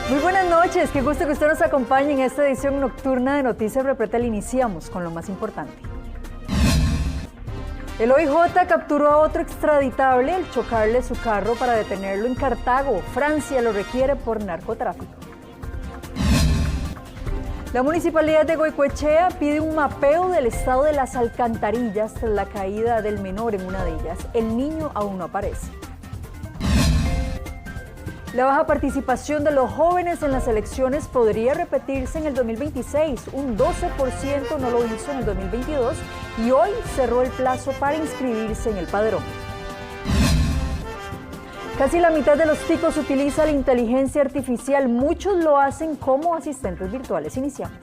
Muy buenas noches, qué gusto que usted nos acompañe en esta edición nocturna de Noticias Repretel. Iniciamos con lo más importante. El OIJ capturó a otro extraditable al chocarle su carro para detenerlo en Cartago. Francia lo requiere por narcotráfico. La Municipalidad de Goicoechea pide un mapeo del estado de las alcantarillas tras la caída del menor en una de ellas. El niño aún no aparece. La baja participación de los jóvenes en las elecciones podría repetirse en el 2026. Un 12% no lo hizo en el 2022 y hoy cerró el plazo para inscribirse en el padrón. Casi la mitad de los ticos utiliza la inteligencia artificial. Muchos lo hacen como asistentes virtuales. Iniciamos.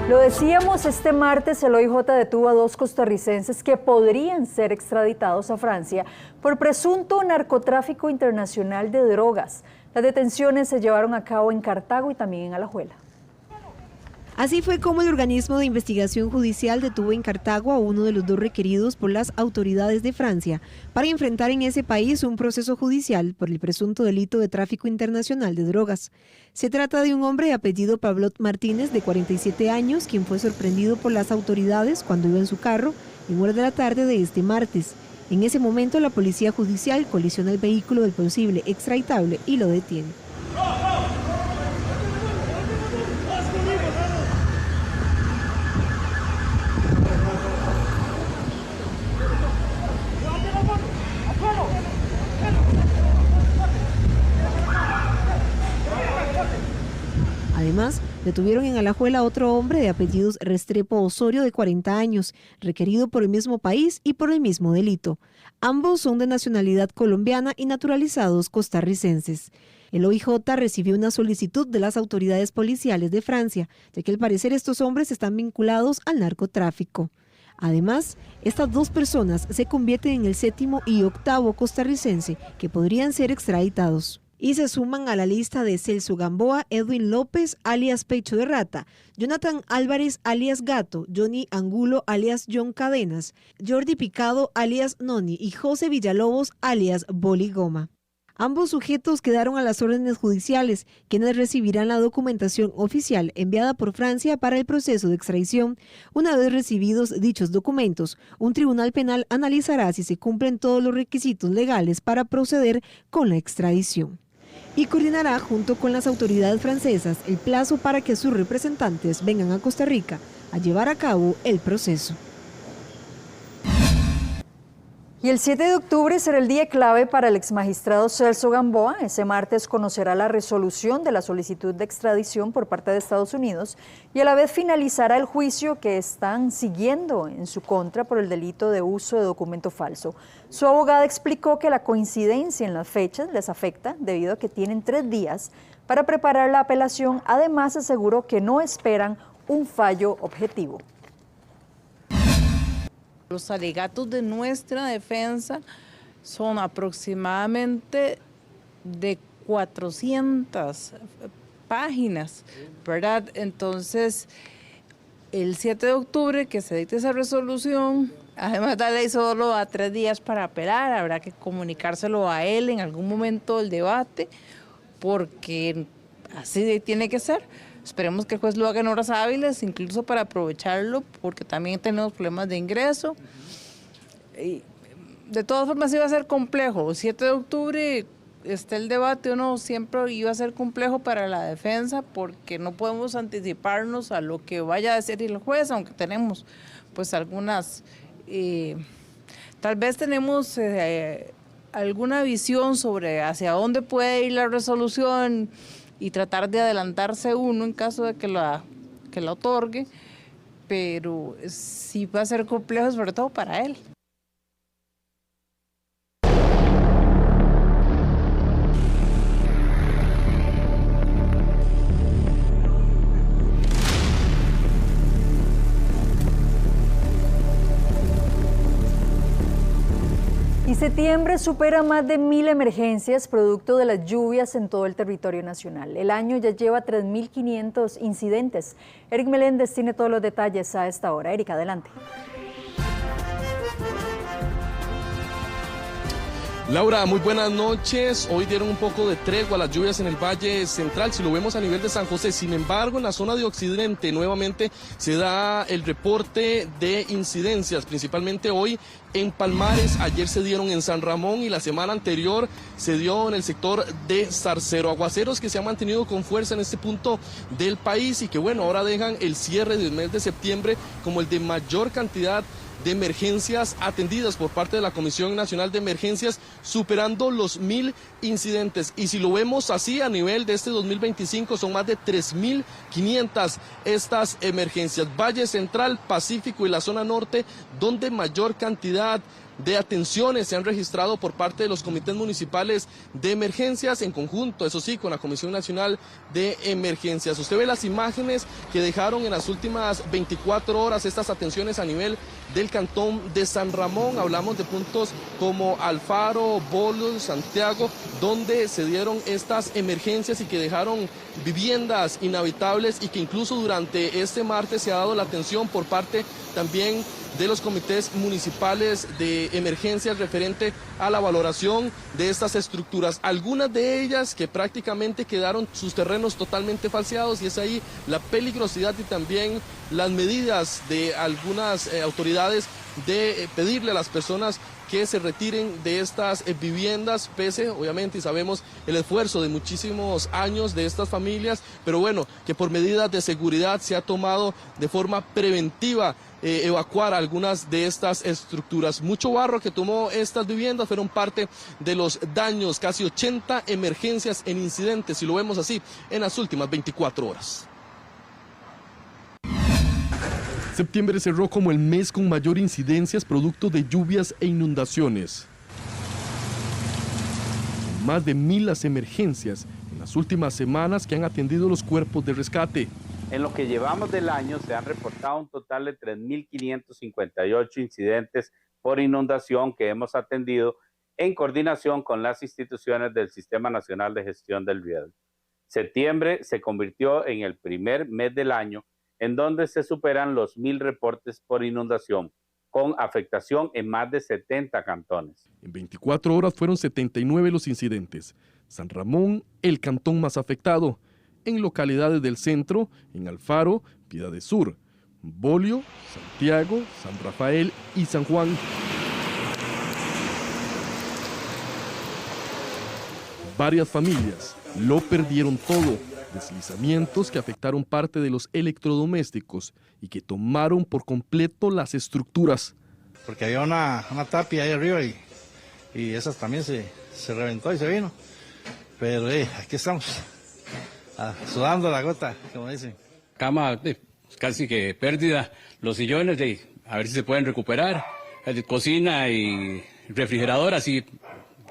Lo decíamos, este martes el OIJ detuvo a 2 costarricenses que podrían ser extraditados a Francia por presunto narcotráfico internacional de drogas. Las detenciones se llevaron a cabo en Cartago y también en Alajuela. Así fue como el organismo de investigación judicial detuvo en Cartago a uno de los 2 requeridos por las autoridades de Francia para enfrentar en ese país un proceso judicial por el presunto delito de tráfico internacional de drogas. Se trata de un hombre de apellido Pablot Martínez, de 47 años, quien fue sorprendido por las autoridades cuando iba en su carro en horas de la tarde de este martes. En ese momento, la policía judicial colisiona el vehículo del posible extraditable y lo detiene. Además, detuvieron en Alajuela a otro hombre de apellidos Restrepo Osorio, de 40 años, requerido por el mismo país y por el mismo delito. Ambos son de nacionalidad colombiana y naturalizados costarricenses. El OIJ recibió una solicitud de las autoridades policiales de Francia, ya que al parecer estos hombres están vinculados al narcotráfico. Además, estas 2 personas se convierten en el 7º y 8º costarricense que podrían ser extraditados. Y se suman a la lista de Celso Gamboa, Edwin López, alias Pecho de Rata, Jonathan Álvarez, alias Gato, Johnny Angulo, alias John Cadenas, Jordi Picado, alias Noni, y José Villalobos, alias Boligoma. Ambos sujetos quedaron a las órdenes judiciales, quienes recibirán la documentación oficial enviada por Francia para el proceso de extradición. Una vez recibidos dichos documentos, un tribunal penal analizará si se cumplen todos los requisitos legales para proceder con la extradición. Y coordinará junto con las autoridades francesas el plazo para que sus representantes vengan a Costa Rica a llevar a cabo el proceso. Y el 7 de octubre será el día clave para el exmagistrado Celso Gamboa. Ese martes conocerá la resolución de la solicitud de extradición por parte de Estados Unidos y a la vez finalizará el juicio que están siguiendo en su contra por el delito de uso de documento falso. Su abogada explicó que la coincidencia en las fechas les afecta debido a que tienen 3 días para preparar la apelación. Además, aseguró que no esperan un fallo objetivo. Los alegatos de nuestra defensa son aproximadamente de 400 páginas, ¿verdad? Entonces, el 7 de octubre que se dicte esa resolución, además la ley solo a 3 días para apelar, habrá que comunicárselo a él en algún momento del debate, porque así tiene que ser. Esperemos que el juez lo haga en horas hábiles, incluso para aprovecharlo, porque también tenemos problemas de ingreso. Y de todas formas iba a ser complejo. El 7 de octubre está el debate, uno siempre iba a ser complejo para la defensa, porque no podemos anticiparnos a lo que vaya a decir el juez, aunque tenemos pues algunas, tal vez tenemos alguna visión sobre hacia dónde puede ir la resolución, y tratar de adelantarse uno en caso de que la otorgue, pero sí va a ser complejo, sobre todo para él. Y septiembre supera más de 1000 emergencias producto de las lluvias en todo el territorio nacional. El año ya lleva 3500 incidentes. Eric Meléndez tiene todos los detalles a esta hora. Eric, adelante. Laura, muy buenas noches. Hoy dieron un poco de tregua a las lluvias en el Valle Central, si lo vemos a nivel de San José. Sin embargo, en la zona de Occidente nuevamente se da el reporte de incidencias, principalmente hoy en Palmares. Ayer se dieron en San Ramón y la semana anterior se dio en el sector de Zarcero. Aguaceros que se han mantenido con fuerza en este punto del país y que bueno, ahora dejan el cierre del mes de septiembre como el de mayor cantidad de emergencias atendidas por parte de la Comisión Nacional de Emergencias, superando los 1000 incidentes. Y si lo vemos así a nivel de este 2025, son más de 3500 estas emergencias. Valle Central, Pacífico y la zona norte, donde mayor cantidad de atenciones se han registrado por parte de los comités municipales de emergencias, en conjunto, eso sí, con la Comisión Nacional de Emergencias. Usted ve las imágenes que dejaron en las últimas 24 horas estas atenciones a nivel del cantón de San Ramón. Hablamos de puntos como Alfaro, Bolio, Santiago, donde se dieron estas emergencias y que dejaron viviendas inhabitables y que incluso durante este martes se ha dado la atención por parte también de los comités municipales de emergencias referente a la valoración de estas estructuras. Algunas de ellas que prácticamente quedaron sus terrenos totalmente falseados, y es ahí la peligrosidad y también las medidas de algunas autoridades de pedirle a las personas que se retiren de estas viviendas, pese, obviamente, y sabemos el esfuerzo de muchísimos años de estas familias, pero bueno, que por medidas de seguridad se ha tomado de forma preventiva evacuar algunas de estas estructuras. Mucho barro que tomó estas viviendas fueron parte de los daños, casi 80 emergencias en incidentes, si lo vemos así, en las últimas 24 horas. Septiembre cerró como el mes con mayor incidencias producto de lluvias e inundaciones. Más de 1000 las emergencias en las últimas semanas que han atendido los cuerpos de rescate. En lo que llevamos del año se han reportado un total de 3.558 incidentes por inundación que hemos atendido en coordinación con las instituciones del Sistema Nacional de Gestión del Riesgo. Septiembre se convirtió en el primer mes del año en donde se superan los 1000 reportes por inundación, con afectación en más de 70 cantones. En 24 horas fueron 79 los incidentes. San Ramón, el cantón más afectado. En localidades del centro, en Alfaro, Piedad Sur, Bolio, Santiago, San Rafael y San Juan. Varias familias lo perdieron todo. Deslizamientos que afectaron parte de los electrodomésticos y que tomaron por completo las estructuras. Porque había una tapia ahí arriba y esa también se reventó y se vino. Pero aquí estamos, sudando la gota, como dicen. Cama casi que pérdida, los sillones, a ver si se pueden recuperar, cocina y refrigerador, así,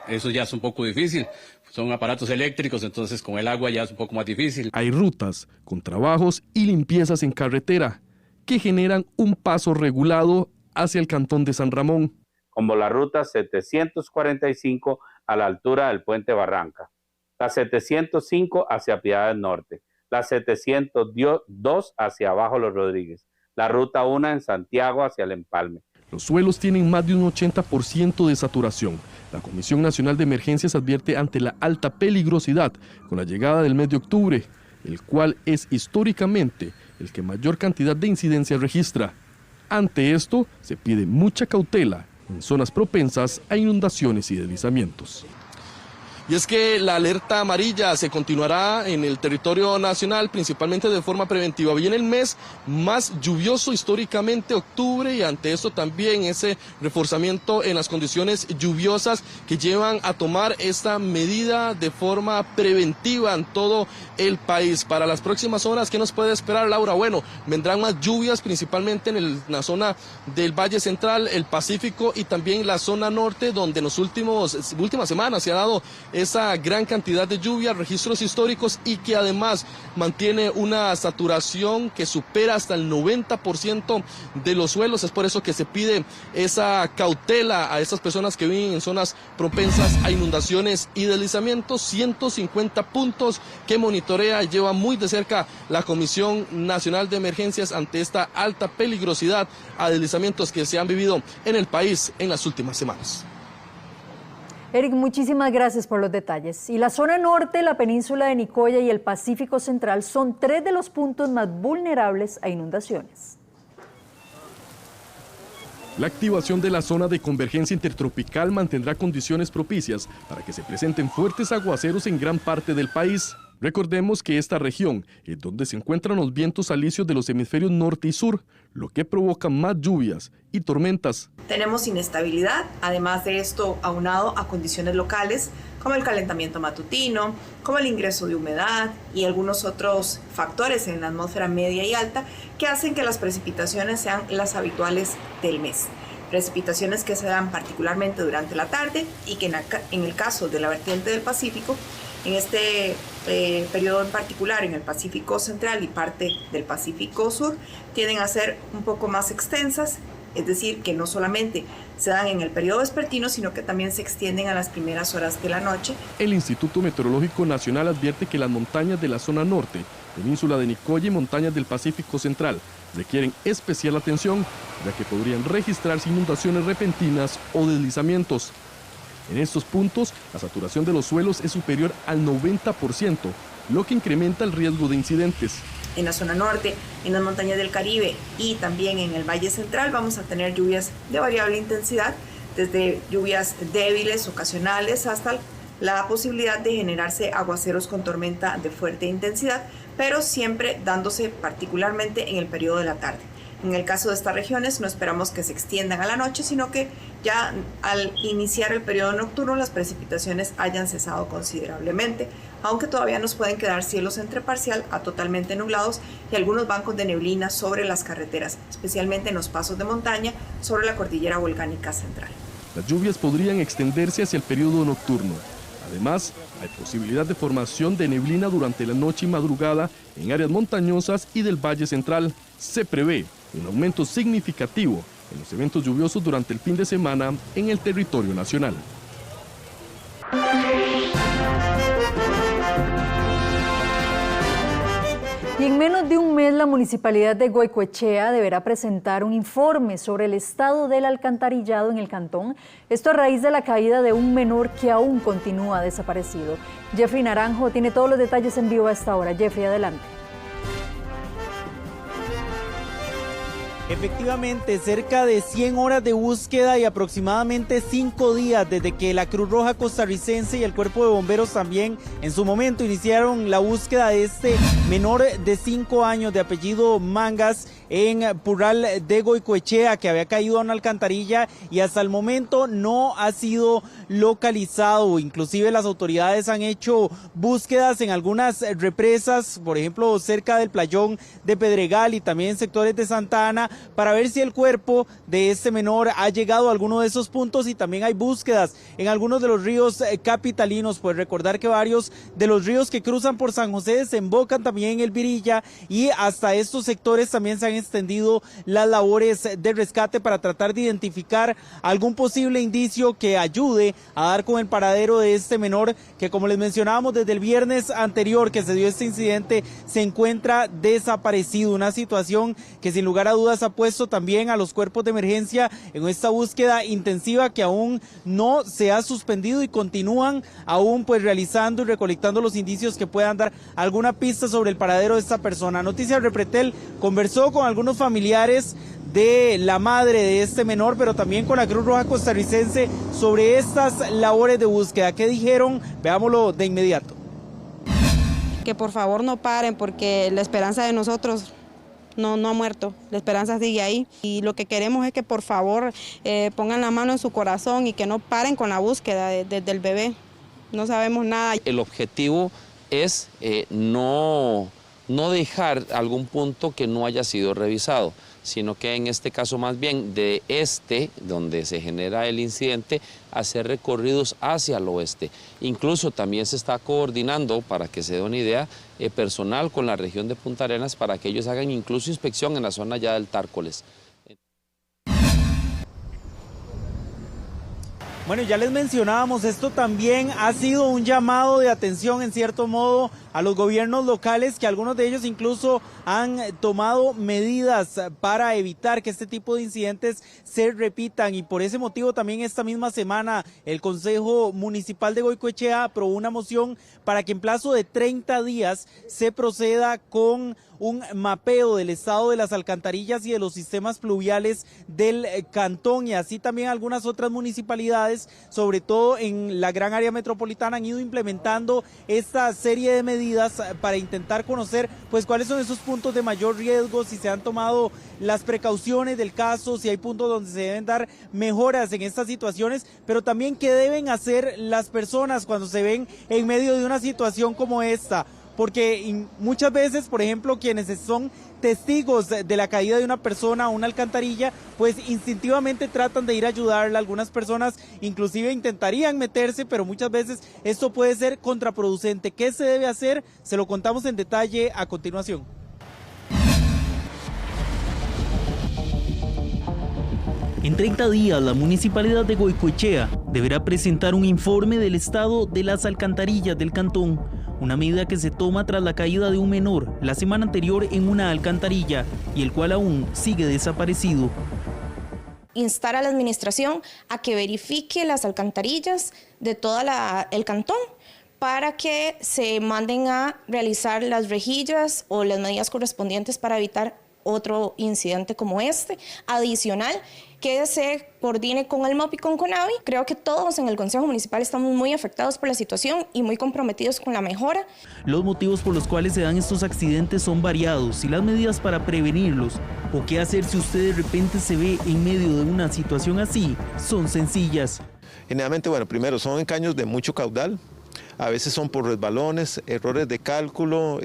eso ya es un poco difícil. Son aparatos eléctricos, entonces con el agua ya es un poco más difícil. Hay rutas con trabajos y limpiezas en carretera que generan un paso regulado hacia el cantón de San Ramón. Como la ruta 745 a la altura del puente Barranca, la 705 hacia Piedad del Norte, la 702 hacia Abajo Los Rodríguez, la ruta 1 en Santiago hacia el Empalme. Los suelos tienen más de un 80% de saturación. La Comisión Nacional de Emergencias advierte ante la alta peligrosidad con la llegada del mes de octubre, el cual es históricamente el que mayor cantidad de incidencias registra. Ante esto, se pide mucha cautela en zonas propensas a inundaciones y deslizamientos. Y es que la alerta amarilla se continuará en el territorio nacional, principalmente de forma preventiva. Viene el mes más lluvioso históricamente, octubre, y ante esto también ese reforzamiento en las condiciones lluviosas que llevan a tomar esta medida de forma preventiva en todo el país. Para las próximas horas, ¿qué nos puede esperar, Laura? Bueno, vendrán más lluvias, principalmente en la zona del Valle Central, el Pacífico y también la zona norte, donde en las últimas semanas se ha dado esa gran cantidad de lluvia, registros históricos, y que además mantiene una saturación que supera hasta el 90% de los suelos. Es por eso que se pide esa cautela a estas personas que viven en zonas propensas a inundaciones y deslizamientos. 150 puntos que monitorea y lleva muy de cerca la Comisión Nacional de Emergencias ante esta alta peligrosidad a deslizamientos que se han vivido en el país en las últimas semanas. Eric, muchísimas gracias por los detalles. Y la zona norte, la península de Nicoya y el Pacífico Central son 3 de los puntos más vulnerables a inundaciones. La activación de la zona de convergencia intertropical mantendrá condiciones propicias para que se presenten fuertes aguaceros en gran parte del país. Recordemos que esta región es donde se encuentran los vientos alisios de los hemisferios norte y sur, lo que provoca más lluvias y tormentas. Tenemos inestabilidad, además de esto aunado a condiciones locales como el calentamiento matutino, como el ingreso de humedad y algunos otros factores en la atmósfera media y alta que hacen que las precipitaciones sean las habituales del mes. Precipitaciones que se dan particularmente durante la tarde y que en el caso de la vertiente del Pacífico, en este periodo en particular, en el Pacífico Central y parte del Pacífico Sur, tienden a ser un poco más extensas, es decir, que no solamente se dan en el periodo vespertino, sino que también se extienden a las primeras horas de la noche. El Instituto Meteorológico Nacional advierte que las montañas de la zona norte, península de Nicoya y montañas del Pacífico Central requieren especial atención, ya que podrían registrarse inundaciones repentinas o deslizamientos. En estos puntos, la saturación de los suelos es superior al 90%, lo que incrementa el riesgo de incidentes. En la zona norte, en las montañas del Caribe y también en el Valle Central vamos a tener lluvias de variable intensidad, desde lluvias débiles, ocasionales, hasta la posibilidad de generarse aguaceros con tormenta de fuerte intensidad, pero siempre dándose particularmente en el periodo de la tarde. En el caso de estas regiones no esperamos que se extiendan a la noche, sino que ya al iniciar el periodo nocturno las precipitaciones hayan cesado considerablemente, aunque todavía nos pueden quedar cielos entre parcial a totalmente nublados y algunos bancos de neblina sobre las carreteras, especialmente en los pasos de montaña sobre la cordillera volcánica central. Las lluvias podrían extenderse hacia el periodo nocturno. Además, hay posibilidad de formación de neblina durante la noche y madrugada en áreas montañosas y del Valle Central. Se prevé un aumento significativo en los eventos lluviosos durante el fin de semana en el territorio nacional. Y en menos de un mes, la Municipalidad de Goicoechea deberá presentar un informe sobre el estado del alcantarillado en el cantón. Esto a raíz de la caída de un menor que aún continúa desaparecido. Jeffrey Naranjo tiene todos los detalles en vivo a esta hora. Jeffrey, adelante. Efectivamente, cerca de 100 horas de búsqueda y aproximadamente 5 días desde que la Cruz Roja costarricense y el Cuerpo de Bomberos también en su momento iniciaron la búsqueda de este menor de 5 años de apellido Mangas en Purral de Goicoechea, que había caído a una alcantarilla y hasta el momento no ha sido localizado. Inclusive las autoridades han hecho búsquedas en algunas represas, por ejemplo cerca del playón de Pedregal y también en sectores de Santa Ana, para ver si el cuerpo de este menor ha llegado a alguno de esos puntos, y también hay búsquedas en algunos de los ríos capitalinos. Pues recordar que varios de los ríos que cruzan por San José desembocan también en el Virilla, y hasta estos sectores también se han extendido las labores de rescate para tratar de identificar algún posible indicio que ayude a dar con el paradero de este menor, que como les mencionábamos desde el viernes anterior que se dio este incidente, se encuentra desaparecido. Una situación que sin lugar a dudas ha puesto también a los cuerpos de emergencia en esta búsqueda intensiva, que aún no se ha suspendido y continúan aún pues realizando y recolectando los indicios que puedan dar alguna pista sobre el paradero de esta persona. Noticias Repretel conversó con algunos familiares de la madre de este menor, pero también con la Cruz Roja costarricense sobre estas labores de búsqueda. ¿Qué dijeron? Veámoslo de inmediato. Que por favor no paren, porque la esperanza de nosotros no ha muerto, la esperanza sigue ahí, y lo que queremos es que por favor pongan la mano en su corazón y que no paren con la búsqueda del bebé. No sabemos nada. El objetivo es no dejar algún punto que no haya sido revisado, sino que en este caso más bien de donde se genera el incidente, hacer recorridos hacia el oeste. Incluso también se está coordinando, para que se dé una idea, personal con la región de Punta Arenas para que ellos hagan incluso inspección en la zona ya del Tárcoles. Bueno, ya les mencionábamos, esto también ha sido un llamado de atención en cierto modo a los gobiernos locales, que algunos de ellos incluso han tomado medidas para evitar que este tipo de incidentes se repitan, y por ese motivo también esta misma semana el Consejo Municipal de Goicoechea aprobó una moción para que en plazo de 30 días se proceda con un mapeo del estado de las alcantarillas y de los sistemas pluviales del cantón, y así también algunas otras municipalidades, sobre todo en la gran área metropolitana, han ido implementando esta serie de medidas para intentar conocer pues cuáles son esos puntos de mayor riesgo, si se han tomado las precauciones del caso, si hay puntos donde se deben dar mejoras en estas situaciones, pero también qué deben hacer las personas cuando se ven en medio de una situación como esta. Porque muchas veces, por ejemplo, quienes son testigos de la caída de una persona a una alcantarilla, pues instintivamente tratan de ir a ayudarla. Algunas personas inclusive intentarían meterse, pero muchas veces esto puede ser contraproducente. ¿Qué se debe hacer? Se lo contamos en detalle a continuación. En 30 días, la Municipalidad de Goicoechea deberá presentar un informe del estado de las alcantarillas del cantón, una medida que se toma tras la caída de un menor la semana anterior en una alcantarilla y el cual aún sigue desaparecido. Instar a la administración a que verifique las alcantarillas de todo el cantón para que se manden a realizar las rejillas o las medidas correspondientes para evitar otro incidente como este. Adicional, que se coordine con el MOP y con CONAVI. Creo que todos en el Consejo Municipal estamos muy afectados por la situación y muy comprometidos con la mejora. Los motivos por los cuales se dan estos accidentes son variados y las medidas para prevenirlos o qué hacer si usted de repente se ve en medio de una situación así son sencillas. Generalmente, bueno, primero son en caños de mucho caudal, a veces son por resbalones, errores de cálculo,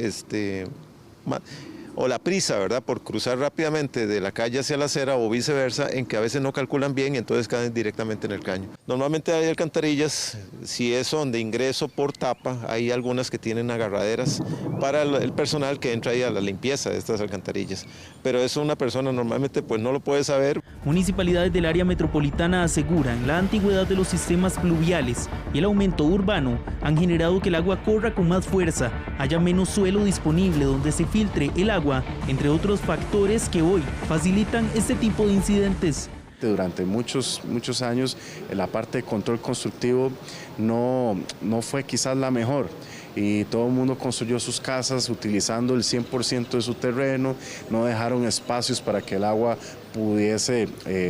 o la prisa, ¿verdad?, por cruzar rápidamente de la calle hacia la acera o viceversa, en que a veces no calculan bien y entonces caen directamente en el caño. Normalmente hay alcantarillas, si son de ingreso por tapa, hay algunas que tienen agarraderas para el personal que entra ahí a la limpieza de estas alcantarillas, pero eso una persona normalmente pues no lo puede saber. Municipalidades del área metropolitana aseguran la antigüedad de los sistemas pluviales y el aumento urbano han generado que el agua corra con más fuerza, haya menos suelo disponible donde se filtre el agua, entre otros factores que hoy facilitan este tipo de incidentes. Durante muchos años la parte de control constructivo no fue quizás la mejor, y todo el mundo construyó sus casas utilizando el 100% de su terreno, no dejaron espacios para que el agua pudiese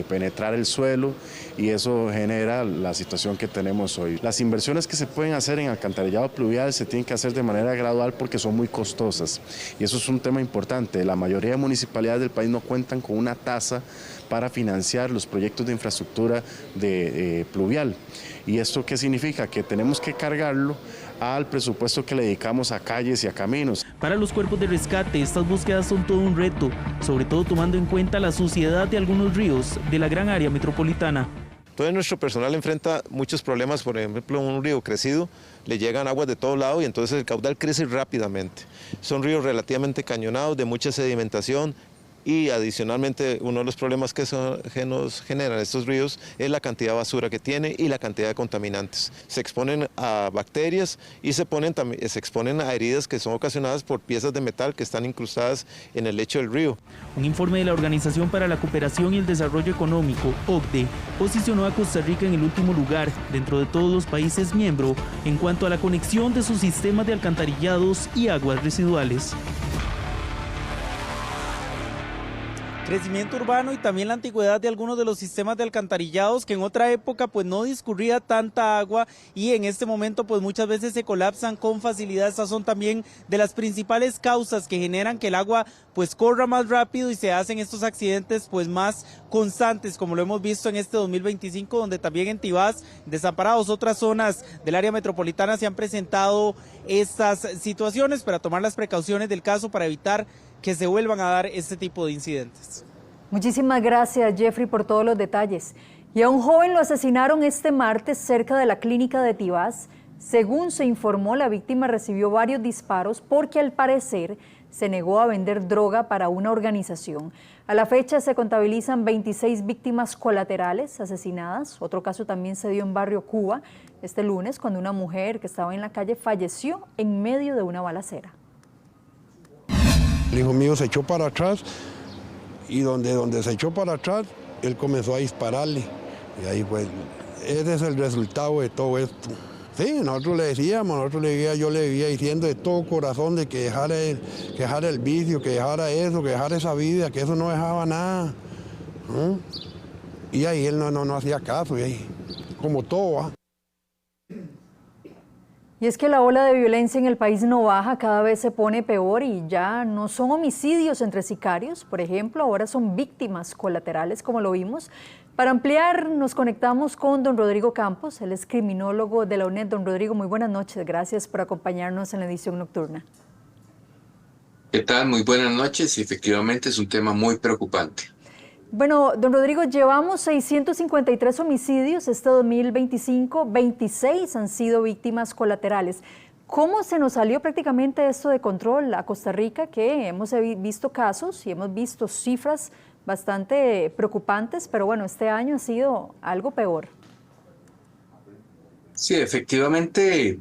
penetrar el suelo, y eso genera la situación que tenemos hoy. Las inversiones que se pueden hacer en alcantarillado pluvial se tienen que hacer de manera gradual porque son muy costosas, y eso es un tema importante. La mayoría de municipalidades del país no cuentan con una tasa para financiar los proyectos de infraestructura pluvial. ¿Y esto qué significa? Que tenemos que cargarlo al presupuesto que le dedicamos a calles y a caminos. Para los cuerpos de rescate, estas búsquedas son todo un reto, sobre todo tomando en cuenta la suciedad de algunos ríos de la gran área metropolitana. Todo nuestro personal enfrenta muchos problemas, por ejemplo, en un río crecido le llegan aguas de todo lado y entonces el caudal crece rápidamente. Son ríos relativamente cañonados, de mucha sedimentación, y adicionalmente uno de los problemas que nos generan estos ríos es la cantidad de basura que tiene y la cantidad de contaminantes. Se exponen a bacterias y se exponen a heridas que son ocasionadas por piezas de metal que están incrustadas en el lecho del río. Un informe de la Organización para la Cooperación y el Desarrollo Económico, OCDE, posicionó a Costa Rica en el último lugar dentro de todos los países miembros en cuanto a la conexión de sus sistemas de alcantarillados y aguas residuales. Crecimiento urbano y también la antigüedad de algunos de los sistemas de alcantarillados que en otra época pues no discurría tanta agua y en este momento pues muchas veces se colapsan con facilidad. Estas son también de las principales causas que generan que el agua pues corra más rápido y se hacen estos accidentes pues más constantes, como lo hemos visto en este 2025, donde también en Tibás, Desamparados, otras zonas del área metropolitana se han presentado estas situaciones para tomar las precauciones del caso para evitar que se vuelvan a dar este tipo de incidentes. Muchísimas gracias, Jeffrey, por todos los detalles. Y a un joven lo asesinaron este martes cerca de la clínica de Tibás. Según se informó, la víctima recibió varios disparos porque al parecer se negó a vender droga para una organización. A la fecha se contabilizan 26 víctimas colaterales asesinadas. Otro caso también se dio en Barrio Cuba este lunes, cuando una mujer que estaba en la calle falleció en medio de una balacera. El hijo mío se echó para atrás y donde se echó para atrás, él comenzó a dispararle. Y ahí fue, ese es el resultado de todo esto. Sí, nosotros le decíamos, yo le seguía diciendo de todo corazón de que dejara el vicio, que dejara eso, que dejara esa vida, que eso no dejaba nada. Y ahí él no hacía caso, y ahí, como todo va. Y es que la ola de violencia en el país no baja, cada vez se pone peor y ya no son homicidios entre sicarios, por ejemplo, ahora son víctimas colaterales, como lo vimos. Para ampliar, nos conectamos con don Rodrigo Campos, él es criminólogo de la UNED. Don Rodrigo, muy buenas noches, gracias por acompañarnos en la edición nocturna. ¿Qué tal? Muy buenas noches, y efectivamente es un tema muy preocupante. Bueno, don Rodrigo, llevamos 653 homicidios este 2025, 26 han sido víctimas colaterales. ¿Cómo se nos salió prácticamente esto de control a Costa Rica? Que hemos visto casos y hemos visto cifras bastante preocupantes, pero bueno, este año ha sido algo peor. Sí, efectivamente,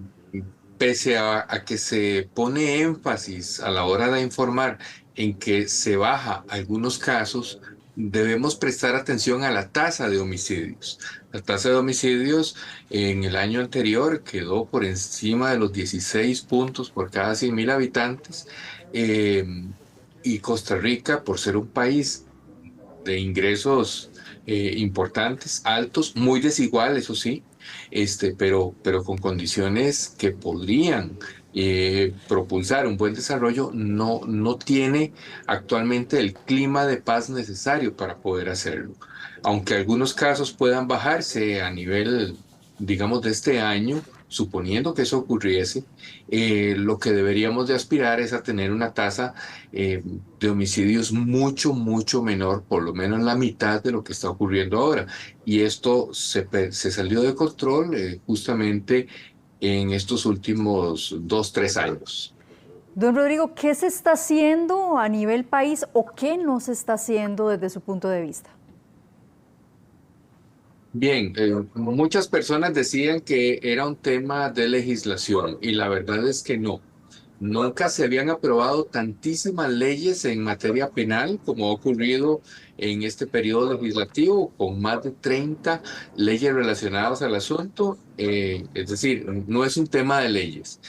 pese a que se pone énfasis a la hora de informar en que se baja algunos casos, debemos prestar atención a la tasa de homicidios. La tasa de homicidios en el año anterior quedó por encima de los 16 puntos por cada 100.000 habitantes, y Costa Rica, por ser un país de ingresos importantes, altos, muy desigual, eso sí, pero con condiciones que podrían propulsar un buen desarrollo, no tiene actualmente el clima de paz necesario para poder hacerlo. Aunque algunos casos puedan bajarse a nivel, digamos, de este año, suponiendo que eso ocurriese, lo que deberíamos de aspirar es a tener una tasa de homicidios mucho menor, por lo menos la mitad de lo que está ocurriendo ahora. Y esto se salió de control justamente en estos últimos 2-3 años. Don Rodrigo, ¿qué se está haciendo a nivel país o qué no se está haciendo desde su punto de vista? Bien, muchas personas decían que era un tema de legislación y la verdad es que no. Nunca se habían aprobado tantísimas leyes en materia penal como ha ocurrido en este periodo legislativo, con más de 30 leyes relacionadas al asunto. Es decir, no es un tema de leyes.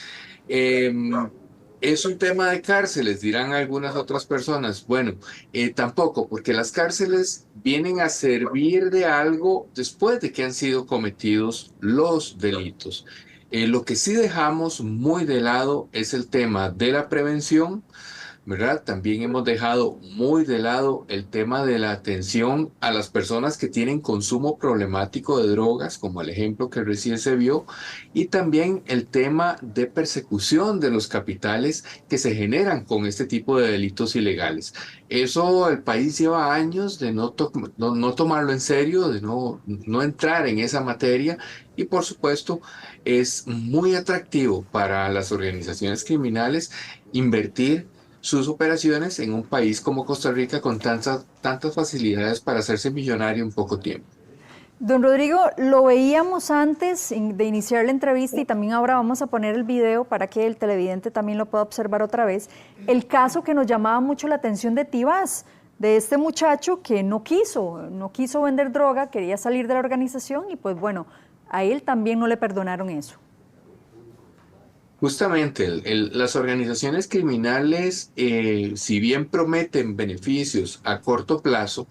Es un tema de cárceles, dirán algunas otras personas. Bueno, tampoco, porque las cárceles vienen a servir de algo después de que han sido cometidos los delitos. Lo que sí dejamos muy de lado es el tema de la prevención, ¿verdad? También hemos dejado muy de lado el tema de la atención a las personas que tienen consumo problemático de drogas, como el ejemplo que recién se vio, y también el tema de persecución de los capitales que se generan con este tipo de delitos ilegales. Eso el país lleva años de no tomarlo en serio, de no entrar en esa materia, y por supuesto es muy atractivo para las organizaciones criminales invertir sus operaciones en un país como Costa Rica con tantas facilidades para hacerse millonario en poco tiempo. Don Rodrigo, lo veíamos antes de iniciar la entrevista y también ahora vamos a poner el video para que el televidente también lo pueda observar otra vez. El caso que nos llamaba mucho la atención de Tibás, de este muchacho que no quiso vender droga, quería salir de la organización y pues bueno, a él también no le perdonaron eso. Justamente, las organizaciones criminales, si bien prometen beneficios a corto plazo,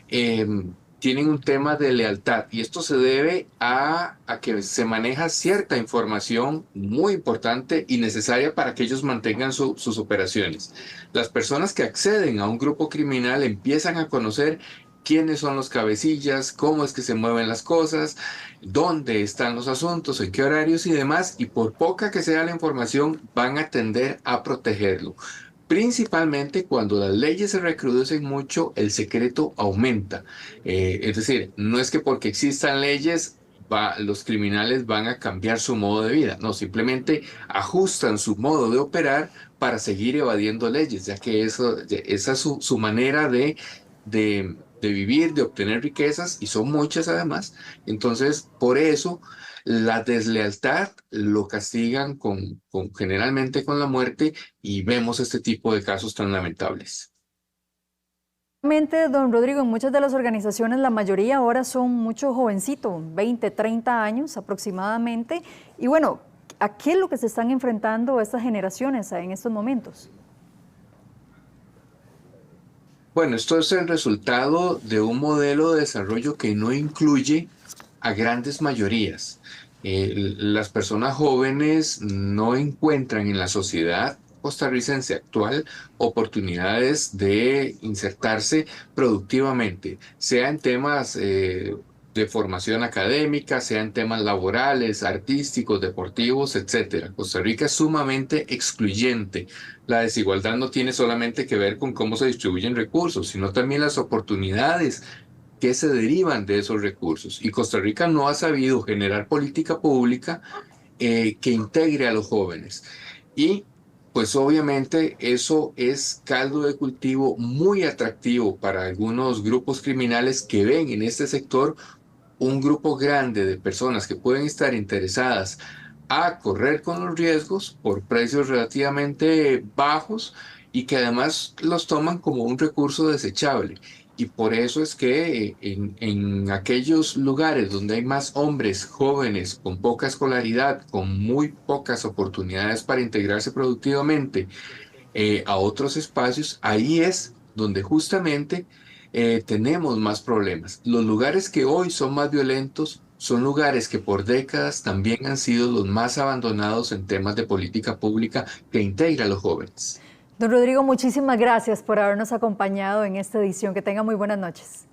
tienen un tema de lealtad y esto se debe a que se maneja cierta información muy importante y necesaria para que ellos mantengan sus operaciones. Las personas que acceden a un grupo criminal empiezan a conocer quiénes son los cabecillas, cómo es que se mueven las cosas, dónde están los asuntos, en qué horarios y demás, y por poca que sea la información van a tender a protegerlo. Principalmente cuando las leyes se recrudecen mucho, el secreto aumenta. Es decir, no es que porque existan leyes los criminales van a cambiar su modo de vida. No, simplemente ajustan su modo de operar para seguir evadiendo leyes, ya que esa es su manera de vivir, de obtener riquezas, y son muchas además. Entonces, por eso, la deslealtad lo castigan generalmente con la muerte, y vemos este tipo de casos tan lamentables. Don Rodrigo, en muchas de las organizaciones, la mayoría ahora son muchos jovencitos, 20, 30 años aproximadamente. Y bueno, ¿a qué es lo que se están enfrentando estas generaciones en estos momentos? Bueno, esto es el resultado de un modelo de desarrollo que no incluye a grandes mayorías. Las personas jóvenes no encuentran en la sociedad costarricense actual oportunidades de insertarse productivamente, sea en temas de formación académica, sea en temas laborales, artísticos, deportivos, etc. Costa Rica es sumamente excluyente. La desigualdad no tiene solamente que ver con cómo se distribuyen recursos, sino también las oportunidades que se derivan de esos recursos. Y Costa Rica no ha sabido generar política pública que integre a los jóvenes. Y pues obviamente eso es caldo de cultivo muy atractivo para algunos grupos criminales que ven en este sector un grupo grande de personas que pueden estar interesadas a correr con los riesgos por precios relativamente bajos, y que además los toman como un recurso desechable. Y por eso es que en aquellos lugares donde hay más hombres jóvenes con poca escolaridad, con muy pocas oportunidades para integrarse productivamente a otros espacios, ahí es donde justamente tenemos más problemas. Los lugares que hoy son más violentos son lugares que por décadas también han sido los más abandonados en temas de política pública que integra a los jóvenes. Don Rodrigo, muchísimas gracias por habernos acompañado en esta edición. Que tenga muy buenas noches.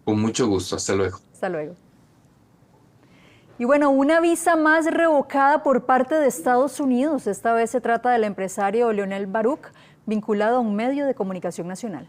Con mucho gusto. Hasta luego. Hasta luego. Y bueno, una visa más revocada por parte de Estados Unidos. Esta vez se trata del empresario Leonel Baruch, vinculado a un medio de comunicación nacional.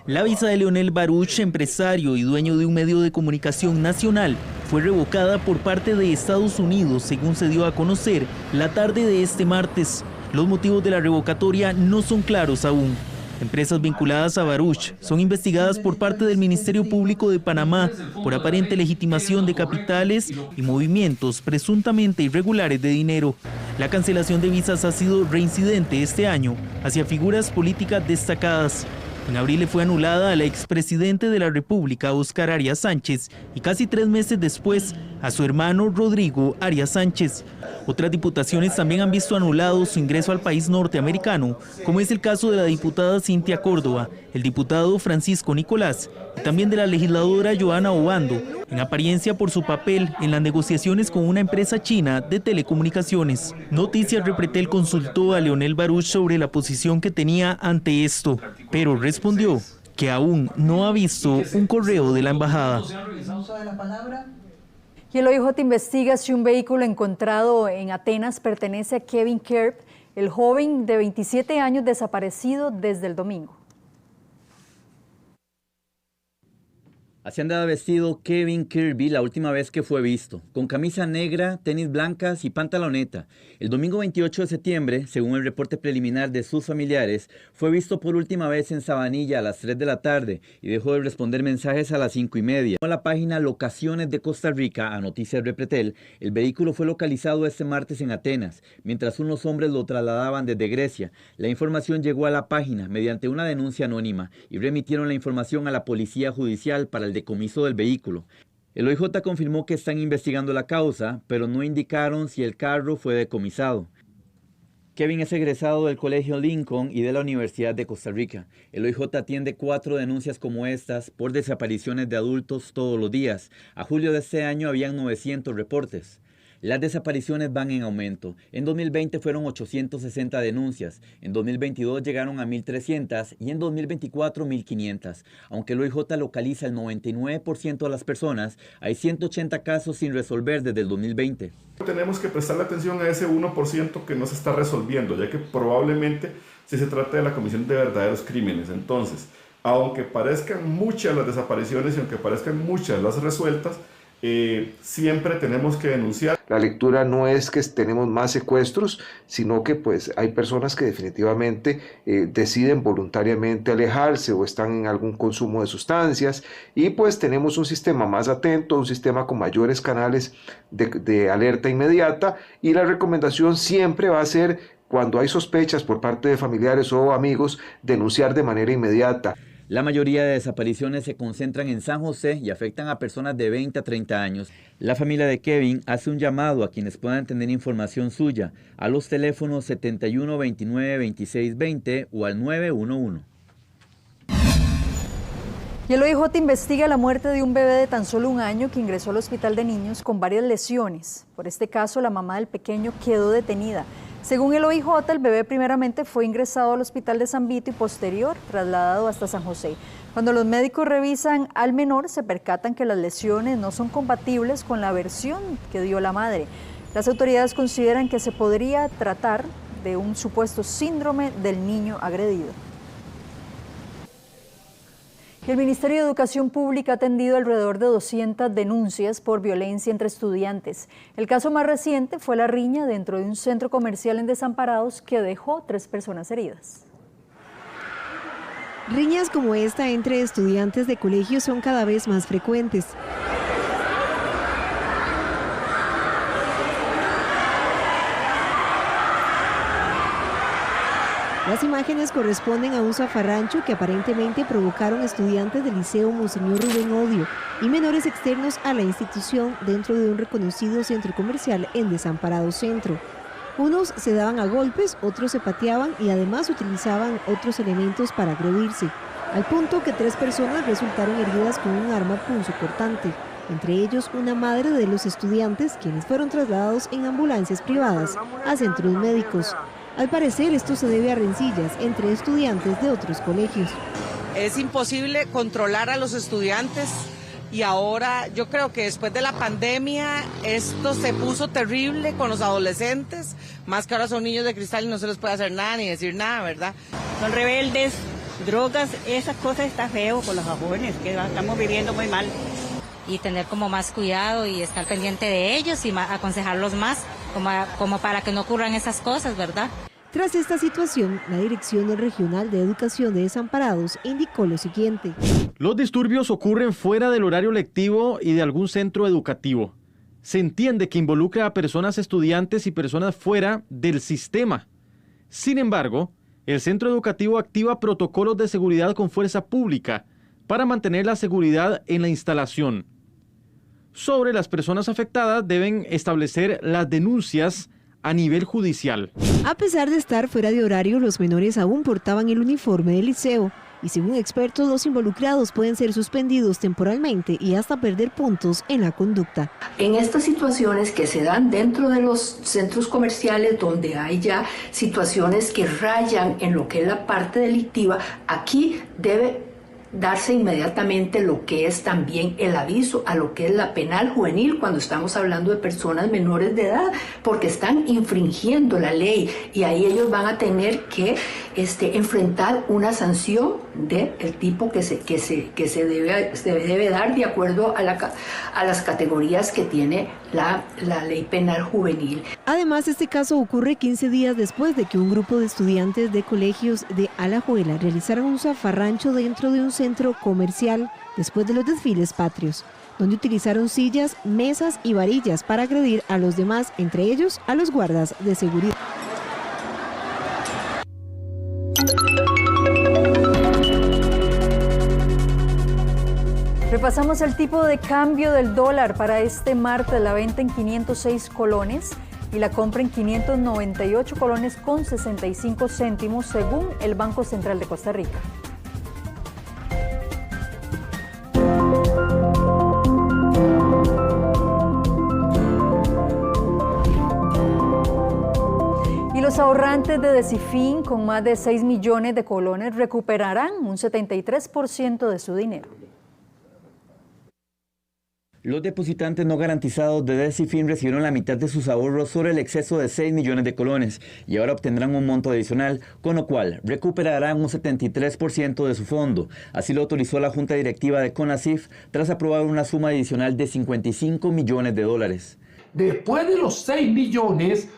La visa de Leonel Baruch, empresario y dueño de un medio de comunicación nacional, fue revocada por parte de Estados Unidos, según se dio a conocer la tarde de este martes. Los motivos de la revocatoria no son claros aún. Empresas vinculadas a Baruch son investigadas por parte del Ministerio Público de Panamá por aparente legitimación de capitales y movimientos presuntamente irregulares de dinero. La cancelación de visas ha sido reincidente este año hacia figuras políticas destacadas. En abril le fue anulada al expresidente de la República, Óscar Arias Sánchez, y casi 3 meses después a su hermano Rodrigo Arias Sánchez. Otras diputaciones también han visto anulado su ingreso al país norteamericano, como es el caso de la diputada Cintia Córdoba, el diputado Francisco Nicolás y también de la legisladora Joana Obando, en apariencia por su papel en las negociaciones con una empresa china de telecomunicaciones. Noticias Repretel consultó a Leonel Baruch sobre la posición que tenía ante esto, pero respondió que aún no ha visto un correo de la embajada. Y el OIJ investiga si un vehículo encontrado en Atenas pertenece a Kevin Kerb, el joven de 27 años desaparecido desde el domingo. Así andaba vestido Kevin Kirby la última vez que fue visto, con camisa negra, tenis blancas y pantaloneta. El domingo 28 de septiembre, según el reporte preliminar de sus familiares, fue visto por última vez en Sabanilla a las 3 de la tarde y dejó de responder mensajes a las 5:30. En la página Locaciones de Costa Rica, a Noticias Repretel, el vehículo fue localizado este martes en Atenas, mientras unos hombres lo trasladaban desde Grecia. La información llegó a la página mediante una denuncia anónima y remitieron la información a la Policía Judicial para el decomiso del vehículo. El OIJ confirmó que están investigando la causa, pero no indicaron si el carro fue decomisado. Kevin es egresado del Colegio Lincoln y de la Universidad de Costa Rica. El OIJ atiende 4 denuncias como estas por desapariciones de adultos todos los días. A julio de este año habían 900 reportes. Las desapariciones van en aumento. En 2020 fueron 860 denuncias, en 2022 llegaron a 1.300 y en 2024 1.500. Aunque el OIJ localiza el 99% de las personas, hay 180 casos sin resolver desde el 2020. Tenemos que prestarle atención a ese 1% que no se está resolviendo, ya que probablemente si se trata de la comisión de verdaderos crímenes. Entonces, aunque parezcan muchas las desapariciones y aunque parezcan muchas las resueltas, siempre tenemos que denunciar. La lectura no es que tenemos más secuestros, sino que pues hay personas que definitivamente deciden voluntariamente alejarse o están en algún consumo de sustancias, y pues tenemos un sistema más atento, un sistema con mayores canales de alerta inmediata, y la recomendación siempre va a ser, cuando hay sospechas por parte de familiares o amigos, denunciar de manera inmediata. La mayoría de desapariciones se concentran en San José y afectan a personas de 20 a 30 años. La familia de Kevin hace un llamado a quienes puedan tener información suya a los teléfonos 71 29 26 20 o al 911. Y el OIJ investiga la muerte de un bebé de tan solo 1 año que ingresó al hospital de niños con varias lesiones. Por este caso, la mamá del pequeño quedó detenida. Según el OIJ, el bebé primeramente fue ingresado al hospital de San Vito y posterior trasladado hasta San José. Cuando los médicos revisan al menor, se percatan que las lesiones no son compatibles con la versión que dio la madre. Las autoridades consideran que se podría tratar de un supuesto síndrome del niño agredido. Y el Ministerio de Educación Pública ha atendido alrededor de 200 denuncias por violencia entre estudiantes. El caso más reciente fue la riña dentro de un centro comercial en Desamparados que dejó 3 personas heridas. Riñas como esta entre estudiantes de colegios son cada vez más frecuentes. Las imágenes corresponden a un zafarrancho que aparentemente provocaron estudiantes del Liceo Monseñor Rubén Odio y menores externos a la institución dentro de un reconocido centro comercial en Desamparado Centro. Unos se daban a golpes, otros se pateaban y además utilizaban otros elementos para agredirse, al punto que 3 personas resultaron heridas con un arma punzocortante, entre ellos una madre de los estudiantes, quienes fueron trasladados en ambulancias privadas a centros médicos. Al parecer, esto se debe a rencillas entre estudiantes de otros colegios. Es imposible controlar a los estudiantes y ahora yo creo que después de la pandemia esto se puso terrible con los adolescentes, más que ahora son niños de cristal y no se les puede hacer nada ni decir nada, ¿verdad? Son rebeldes, drogas, esas cosas está feo con los jóvenes, que estamos viviendo muy mal. Y tener como más cuidado y estar pendiente de ellos y aconsejarlos más, como para que no ocurran esas cosas, ¿verdad? Tras esta situación, la Dirección Regional de Educación de Desamparados indicó lo siguiente. Los disturbios ocurren fuera del horario lectivo y de algún centro educativo. Se entiende que involucra a personas estudiantes y personas fuera del sistema. Sin embargo, el centro educativo activa protocolos de seguridad con fuerza pública para mantener la seguridad en la instalación. Sobre las personas afectadas deben establecer las denuncias a nivel judicial. A pesar de estar fuera de horario, los menores aún portaban el uniforme del liceo y según expertos, los involucrados pueden ser suspendidos temporalmente y hasta perder puntos en la conducta. En estas situaciones que se dan dentro de los centros comerciales donde hay ya situaciones que rayan en lo que es la parte delictiva, aquí debe darse inmediatamente lo que es también el aviso a lo que es la penal juvenil cuando estamos hablando de personas menores de edad, porque están infringiendo la ley y ahí ellos van a tener que enfrentar una sanción del tipo que se debe dar de acuerdo a las categorías que tiene la ley penal juvenil. Además, este caso ocurre 15 días después de que un grupo de estudiantes de colegios de Alajuela realizaron un zafarrancho dentro de un centro comercial después de los desfiles patrios, donde utilizaron sillas, mesas y varillas para agredir a los demás, entre ellos a los guardas de seguridad. Repasamos el tipo de cambio del dólar para este martes, la venta en 506 colones y la compra en 598 colones con 65 céntimos según el Banco Central de Costa Rica. Y los ahorrantes de Decifin con más de 6 millones de colones recuperarán un 73% de su dinero. Los depositantes no garantizados de Decifin recibieron la mitad de sus ahorros sobre el exceso de 6 millones de colones y ahora obtendrán un monto adicional, con lo cual recuperarán un 73% de su fondo. Así lo autorizó la Junta Directiva de CONACYF tras aprobar una suma adicional de 55 millones de dólares. Después de los 6 millones,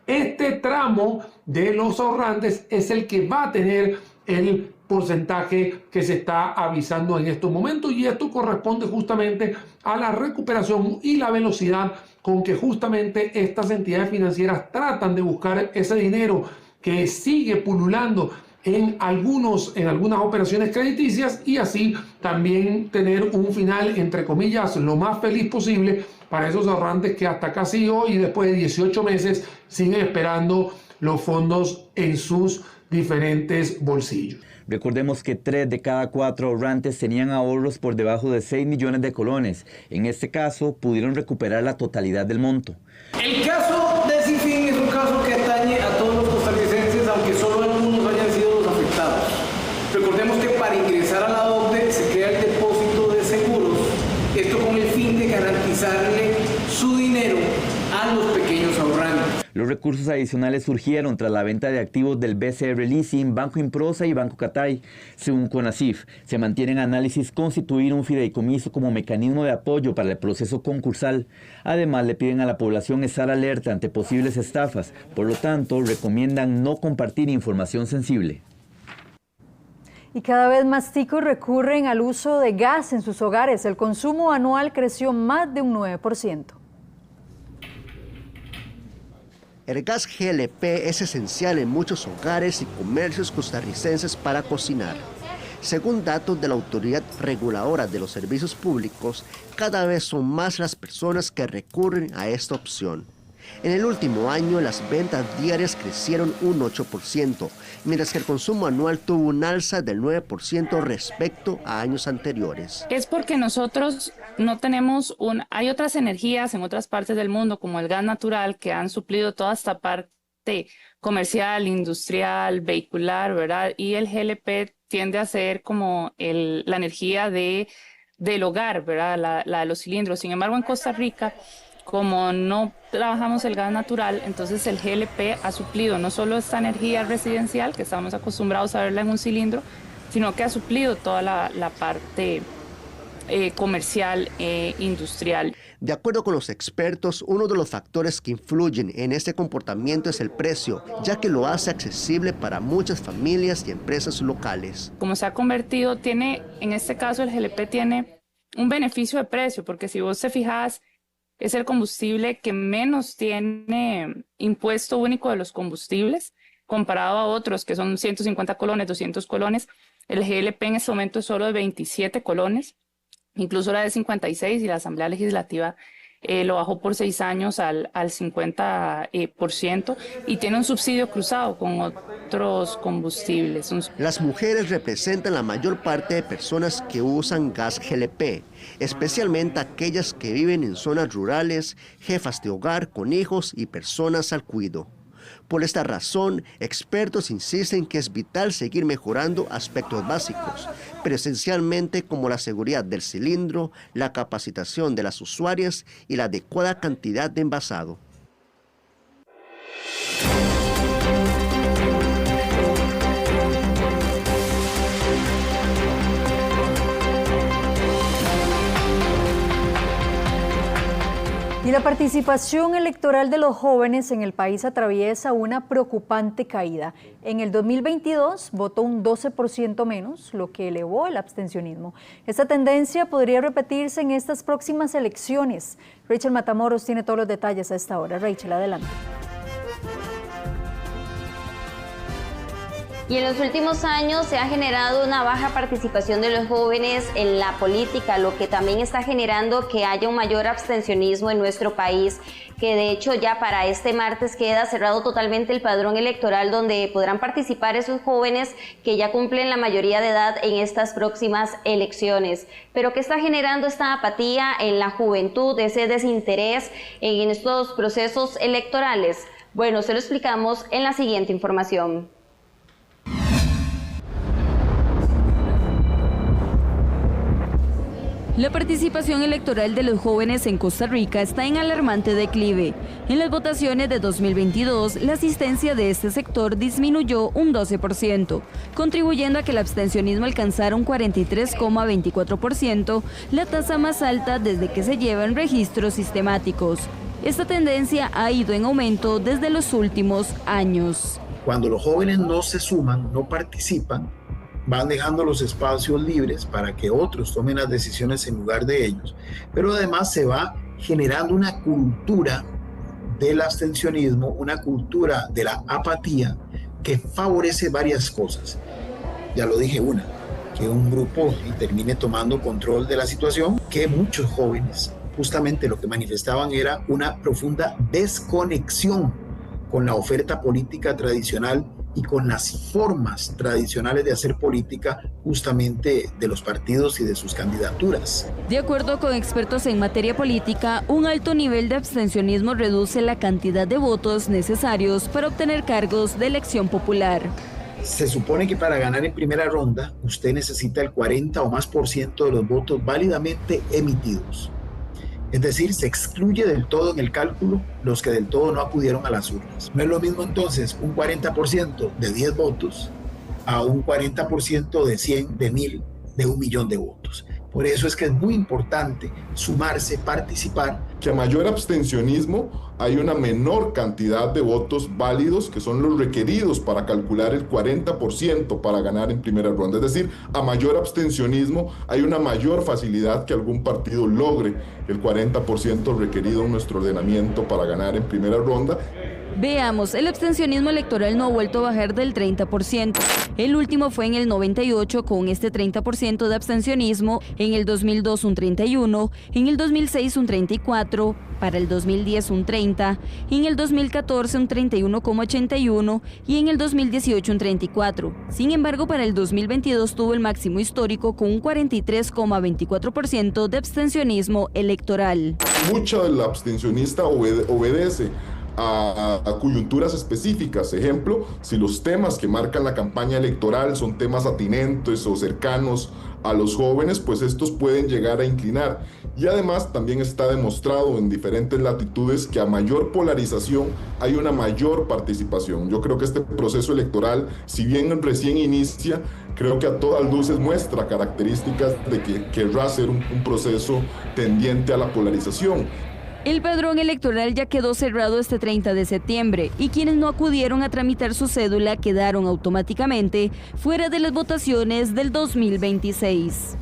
este tramo de los ahorrantes es el que va a tener el porcentaje que se está avisando en estos momentos, y esto corresponde justamente a la recuperación y la velocidad con que justamente estas entidades financieras tratan de buscar ese dinero que sigue pululando en algunas operaciones crediticias, y así también tener un final, entre comillas, lo más feliz posible para esos ahorrantes que hasta casi hoy, después de 18 meses, siguen esperando los fondos en sus diferentes bolsillos. Recordemos que 3 de cada 4 ahorrantes tenían ahorros por debajo de 6 millones de colones. En este caso, pudieron recuperar la totalidad del monto. El caso de Decifin es un caso que atañe a todos los costarricenses, aunque solo algunos hayan sido los afectados. Recordemos que para ingresar a la OCDE se crea el depósito de seguros, esto con el fin de garantizarle su dinero a los pequeños ahorrantes. Los recursos adicionales surgieron tras la venta de activos del BCR Leasing, Banco Improsa y Banco Catay. Según CONACYF, se mantiene en análisis constituir un fideicomiso como mecanismo de apoyo para el proceso concursal. Además, le piden a la población estar alerta ante posibles estafas. Por lo tanto, recomiendan no compartir información sensible. Y cada vez más ticos recurren al uso de gas en sus hogares. El consumo anual creció más de un 9%. El gas GLP es esencial en muchos hogares y comercios costarricenses para cocinar. Según datos de la Autoridad Reguladora de los Servicios Públicos, cada vez son más las personas que recurren a esta opción. En el último año, las ventas diarias crecieron un 8%, mientras que el consumo anual tuvo un alza del 9% respecto a años anteriores. Es porque nosotros no tenemos hay otras energías en otras partes del mundo, como el gas natural, que han suplido toda esta parte comercial, industrial, vehicular, ¿verdad? Y el GLP tiende a ser como la energía del hogar, ¿verdad? La de los cilindros. Sin embargo, en Costa Rica, como no trabajamos el gas natural, entonces el GLP ha suplido no solo esta energía residencial, que estamos acostumbrados a verla en un cilindro, sino que ha suplido toda la parte comercial e industrial. De acuerdo con los expertos, uno de los factores que influyen en este comportamiento es el precio, ya que lo hace accesible para muchas familias y empresas locales. Como se ha convertido, en este caso el GLP tiene un beneficio de precio, porque si vos te fijas, es el combustible que menos tiene impuesto único de los combustibles, comparado a otros que son 150 colones, 200 colones. El GLP en este momento es solo de 27 colones, incluso era de 56, y la Asamblea Legislativa lo bajó por 6 años al 50%, y tiene un subsidio cruzado con otros combustibles. Las mujeres representan la mayor parte de personas que usan gas GLP, especialmente aquellas que viven en zonas rurales, jefas de hogar con hijos y personas al cuidado. Por esta razón, expertos insisten que es vital seguir mejorando aspectos básicos, pero esencialmente como la seguridad del cilindro, la capacitación de las usuarias y la adecuada cantidad de envasado. Y la participación electoral de los jóvenes en el país atraviesa una preocupante caída. En el 2022 votó un 12% menos, lo que elevó el abstencionismo. Esta tendencia podría repetirse en estas próximas elecciones. Rachel Matamoros tiene todos los detalles a esta hora. Rachel, adelante. Y en los últimos años se ha generado una baja participación de los jóvenes en la política, lo que también está generando que haya un mayor abstencionismo en nuestro país, que de hecho ya para este martes queda cerrado totalmente el padrón electoral donde podrán participar esos jóvenes que ya cumplen la mayoría de edad en estas próximas elecciones. Pero ¿qué está generando esta apatía en la juventud, ese desinterés en estos procesos electorales? Bueno, se lo explicamos en la siguiente información. La participación electoral de los jóvenes en Costa Rica está en alarmante declive. En las votaciones de 2022, la asistencia de este sector disminuyó un 12%, contribuyendo a que el abstencionismo alcanzara un 43,24%, la tasa más alta desde que se llevan registros sistemáticos. Esta tendencia ha ido en aumento desde los últimos años. Cuando los jóvenes no se suman, no participan, van dejando los espacios libres para que otros tomen las decisiones en lugar de ellos, pero además se va generando una cultura del abstencionismo, una cultura de la apatía que favorece varias cosas. Ya lo dije una, que un grupo termine tomando control de la situación, que muchos jóvenes justamente lo que manifestaban era una profunda desconexión con la oferta política tradicional y con las formas tradicionales de hacer política justamente de los partidos y de sus candidaturas. De acuerdo con expertos en materia política, un alto nivel de abstencionismo reduce la cantidad de votos necesarios para obtener cargos de elección popular. Se supone que para ganar en primera ronda usted necesita el 40 o más % de los votos válidamente emitidos. Es decir, se excluye del todo en el cálculo los que del todo no acudieron a las urnas. No es lo mismo entonces un 40% de 10 votos a un 40% de 100, de 1000, de 1 millón de votos. Por eso es que es muy importante sumarse, participar. Que a mayor abstencionismo hay una menor cantidad de votos válidos que son los requeridos para calcular el 40% para ganar en primera ronda. Es decir, a mayor abstencionismo hay una mayor facilidad que algún partido logre el 40% requerido en nuestro ordenamiento para ganar en primera ronda. Veamos, el abstencionismo electoral no ha vuelto a bajar del 30%. El último fue en el 98 con este 30% de abstencionismo, en el 2002 un 31%, en el 2006 un 34%, para el 2010 un 30%, en el 2014 un 31,81% y en el 2018 un 34%. Sin embargo, para el 2022 tuvo el máximo histórico con un 43,24% de abstencionismo electoral. Mucha del abstencionista obedece a coyunturas específicas. Ejemplo, si los temas que marcan la campaña electoral son temas atinentes o cercanos a los jóvenes, pues estos pueden llegar a inclinar. Y además también está demostrado en diferentes latitudes que a mayor polarización hay una mayor participación. Yo creo que este proceso electoral, si bien recién inicia, creo que a todas luces muestra características de que querrá ser un proceso tendiente a la polarización. El padrón electoral ya quedó cerrado este 30 de septiembre y quienes no acudieron a tramitar su cédula quedaron automáticamente fuera de las votaciones del 2026.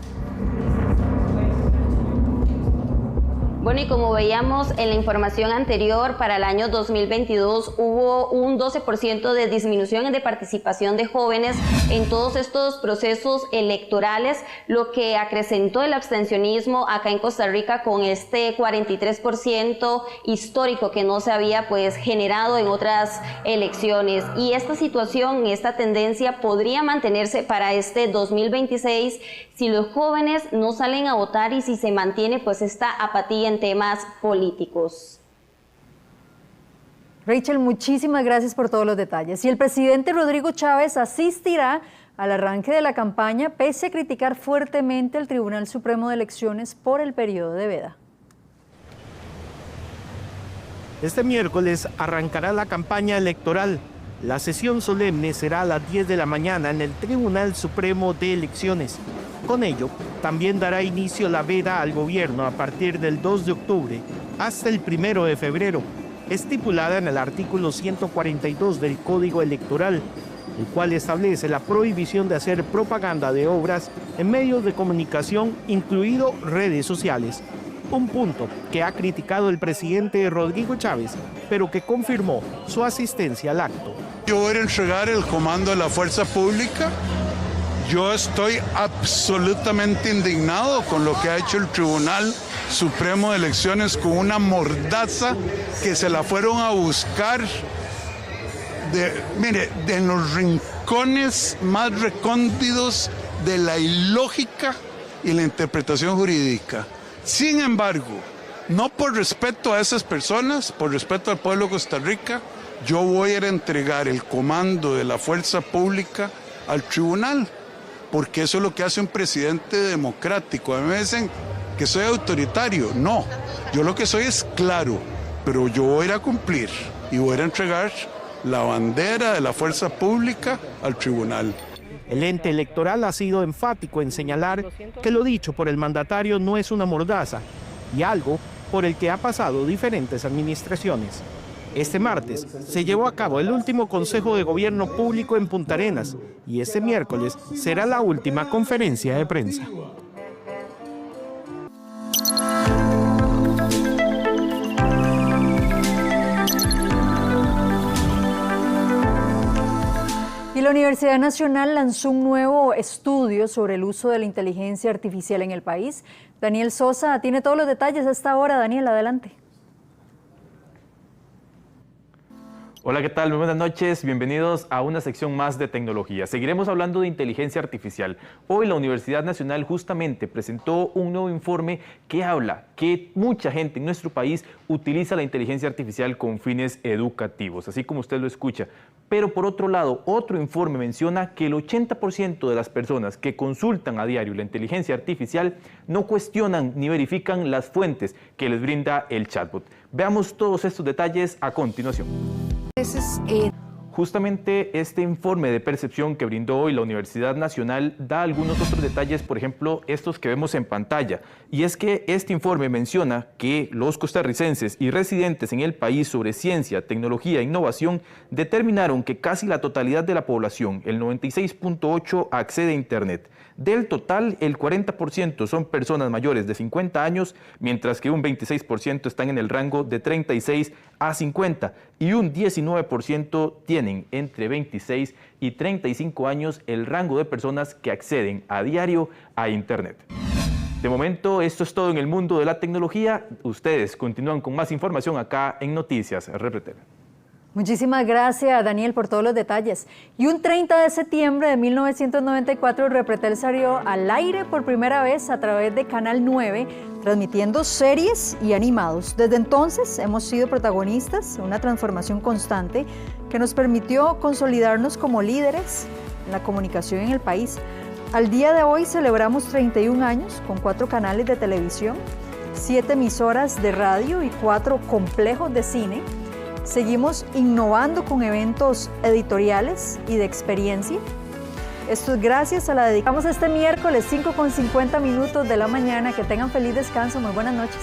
Bueno, y como veíamos en la información anterior, para el año 2022 hubo un 12% de disminución de participación de jóvenes en todos estos procesos electorales, lo que acrecentó el abstencionismo acá en Costa Rica con este 43% histórico que no se había generado en otras elecciones. Y esta situación, esta tendencia podría mantenerse para este 2026 si los jóvenes no salen a votar y si se mantiene esta apatía en temas políticos. Rachel, muchísimas gracias por todos los detalles. Y el presidente Rodrigo Chávez asistirá al arranque de la campaña pese a criticar fuertemente al Tribunal Supremo de Elecciones por el periodo de veda. Este miércoles arrancará la campaña electoral. La sesión solemne será a las 10 de la mañana en el Tribunal Supremo de Elecciones. Con ello, también dará inicio la veda al gobierno a partir del 2 de octubre hasta el 1 de febrero, estipulada en el artículo 142 del Código Electoral, el cual establece la prohibición de hacer propaganda de obras en medios de comunicación, incluido redes sociales. Un punto que ha criticado el presidente Rodrigo Chávez, pero que confirmó su asistencia al acto. Yo voy a entregar el comando de la fuerza pública. Yo estoy absolutamente indignado con lo que ha hecho el Tribunal Supremo de Elecciones, con una mordaza que se la fueron a buscar en los rincones más recónditos de la ilógica y la interpretación jurídica. Sin embargo, no por respeto a esas personas, por respeto al pueblo de Costa Rica, yo voy a entregar el comando de la fuerza pública al tribunal, porque eso es lo que hace un presidente democrático. A mí me dicen que soy autoritario. No, yo lo que soy es claro, pero yo voy a ir a cumplir y voy a ir a entregar la bandera de la fuerza pública al tribunal. El ente electoral ha sido enfático en señalar que lo dicho por el mandatario no es una mordaza y algo por el que ha pasado diferentes administraciones. Este martes se llevó a cabo el último Consejo de Gobierno Público en Punta Arenas y este miércoles será la última conferencia de prensa. Y la Universidad Nacional lanzó un nuevo estudio sobre el uso de la inteligencia artificial en el país. Daniel Sosa tiene todos los detalles a esta hora. Daniel, adelante. Hola, ¿qué tal? Muy buenas noches. Bienvenidos a una sección más de tecnología. Seguiremos hablando de inteligencia artificial. Hoy la Universidad Nacional justamente presentó un nuevo informe que habla que mucha gente en nuestro país utiliza la inteligencia artificial con fines educativos, así como usted lo escucha. Pero por otro lado, otro informe menciona que el 80% de las personas que consultan a diario la inteligencia artificial no cuestionan ni verifican las fuentes que les brinda el chatbot. Veamos todos estos detalles a continuación. Justamente este informe de percepción que brindó hoy la Universidad Nacional da algunos otros detalles, por ejemplo, estos que vemos en pantalla. Y es que este informe menciona que los costarricenses y residentes en el país sobre ciencia, tecnología e innovación determinaron que casi la totalidad de la población, el 96.8%, accede a Internet. Del total, el 40% son personas mayores de 50 años, mientras que un 26% están en el rango de 36 a 50 y un 19% tienen entre 26 y 35 años el rango de personas que acceden a diario a Internet. De momento, esto es todo en el mundo de la tecnología. Ustedes continúan con más información acá en Noticias Repretel. Muchísimas gracias, Daniel, por todos los detalles. Y un 30 de septiembre de 1994, Repretel salió al aire por primera vez a través de Canal 9, transmitiendo series y animados. Desde entonces hemos sido protagonistas de una transformación constante que nos permitió consolidarnos como líderes en la comunicación en el país. Al día de hoy celebramos 31 años con 4 canales de televisión, 7 emisoras de radio y 4 complejos de cine. Seguimos innovando con eventos editoriales y de experiencia. Esto es gracias a la dedicación. Vamos este miércoles 5:50 de la mañana. Que tengan feliz descanso. Muy buenas noches.